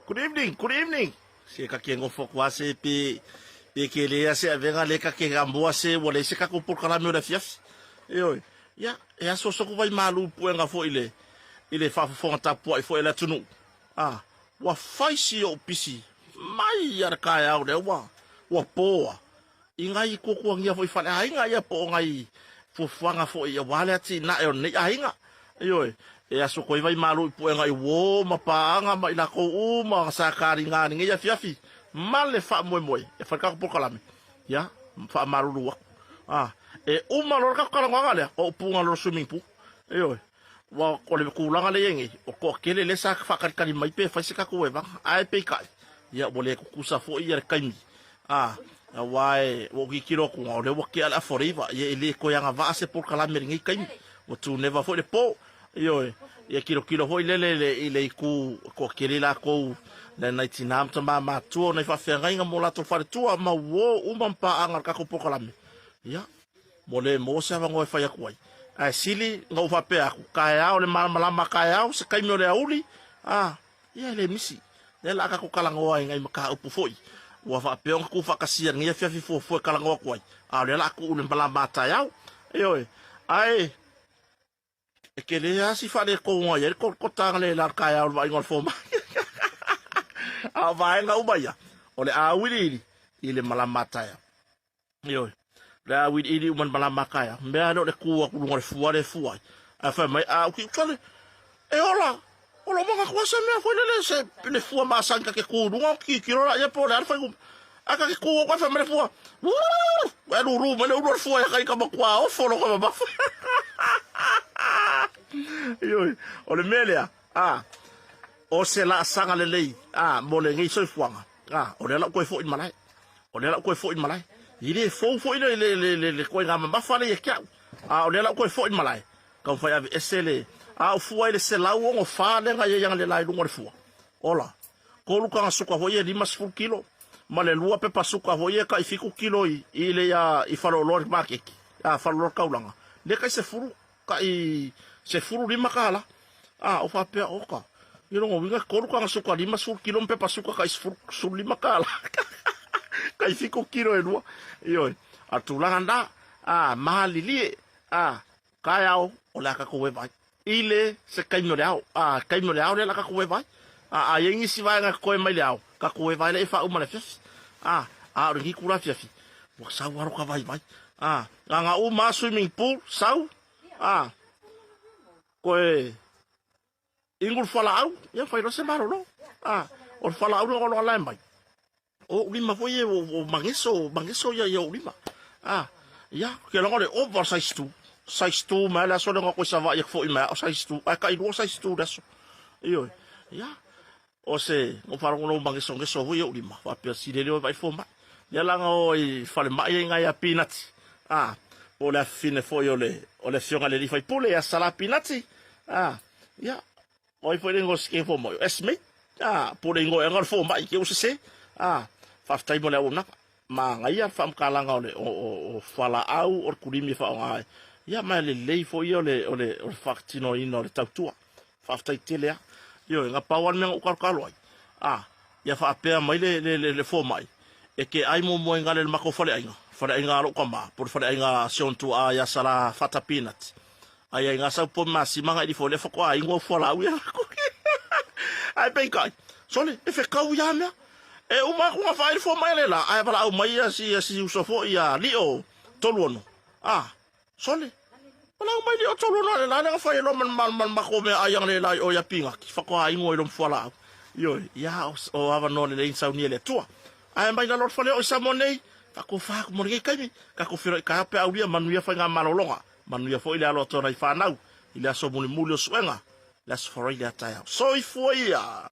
Good evening, good evening. Se ka kengo fokwa se pe kele se avenga le ka kenga mboa se wole se ka ko por kala me fiaf. Yo. Ya, ya so so ko vai malu puenga fo ile fa fo ta po fo ela tunu. Ah, wa fai si o pisi. Mai yar ka ya o de wa po. Ingai ko ko ngia fo fa ainga ya po ngai fo fanga fo ya wale ati na e ne ainga. Yo. E aso ko vai malu puenga i wo mapaanga mai la ko uma sa karinga ni ya fiafi. Male fa moi. E fa ka por kala me. Ya, fa malu wa. Ah, e uma lor ka kala ngale o punga lor swimming pool. Yo. Wa ko le ku langa le yengi o ko kele le sa fa ka kali mai pe fa se ka ko eba. Ai pe kai. Ya bole ku kusa fo i er kaimi. Ah, wai o ki kiro ku o le wo ki ala forever. Ye le ko yanga va se por kala me ngi kaimi. O tu never fo le po. Yo. Ye kilo ho ile ku ko kele la ko na naitinam tama ma tu na fa fenga mo la to fa tu ma wo umpa anga ka ko por kala me. Ya. Mole mo sa va ngoi fa ya kwai. A sili ngo fa pe aku kaya ole malama kaya se kai me ole auli. Ah, ya le misi. Le la ka ko kala ngoi ngai maka upu foi. Wa fa pe on ku fa kasia ngia fa fi fo kala ngoi kwai. A le la ku le malama ta ya. Yo. Ai. E ke le asi fa le ko ngoi ko tanga le la kaya ole vai ngol fo ma. A vai nga ubaya. Ole a wili ile malama ta ya. Yo. La wid idi uman malama kaya. Mbea no le kuwa kulunga le fuai. Afa mai a uki kale. E ola. Ola mga kwasa mea foi le se le fua masanga ke kulunga ki kirola ya po le alfa gum. Aka ke kuwa kwa fa me fua. Wa ru me le fua ya kai ka makwa o folo ka ba. Yo, ole melea. Ah. O se la sanga le lei. Ah, mo le ngi so fuanga. Ah, ole la ko fo in malai. Ole la ko fo in malai. Ile fo le ko nga ma fa le ya. Ah, ole la ko fo in malai. Ka fa ya esele. Ah, fu ile se la wo fa le nga yang le lai lungo fu. Ola. Ko lu ka suka ho ye 5 kilo. Ma le lua pe pa suka ho ye ka i fiku kilo ile ya i fa lo lor market. Ah, fa lo ka ulanga. Le ka se furu ka i se furu 5 kala. Ah, o fa pe o ka. Yo ngo winga ko lu ka suka 5 kilo pe pa suka ka i furu 5 kala. Kai fico kilo e lua. Yo, atulanga nda, mahalilie, kayao, o la ka kowe vai. Ile se kaimo le au, kaimo le au le la ka kowe vai. Yengi si vai nga koe mai le au, ka kowe vai le e fa uma le fiafi. Ringi kura fiafi. Wa sau waro ka vai vai. Nga uma swimming pool, sau. Koe, ingul fala au, ya fai rose maro no. O fala au no lo la mai. O lima foi o mangeso ya lima. Ya, que longo le oversize tu. Size tu ma la so longo ko sa va ya foi ma size tu. Ka i do size tu daso. Yo. Ya. O se, o faro no mangeso ngeso ho yo lima. Va per si le vai forma. Ya la ngo i fale mai nga ya peanut. O la fine foi o le fiona le fai pole ya sala peanut. Ya. O foi ngo ske fo mo. Esme. Pole ngo ngol fo mai ke o se. Faftai mo le o na ma ngai ya fam kala nga o fala au o kulimi fa nga ya ma le fo yo le faktino ino le tautua faftai tele yo nga pawan me o kalkalo ya fa pe mai le fo mai e ke ai mo nga le mako fale ainga lo kama por fale ainga sion tu ya sala fata peanut ai nga sa po ma si manga di fo le fo ko ai ngo fala au ya ai pe kai sole e fe kau ya me e uma ko fa fo mai le la ai bala o mai si uso fo ya lio toluno sole bala o mai lio toluno le la fa lo man ma ko me ayang le la o ya pinga fa ko ai ngoi lo fo la yo ya o ava no le in sauni le tua ai mai la lo fo le o samone fa ko mo ngi kai ka ko firo ka pe au dia manu ya fa nga malolonga manu ya fo ile alo to na fa nau ile so muli muli o swenga las for ile ta so i fo ya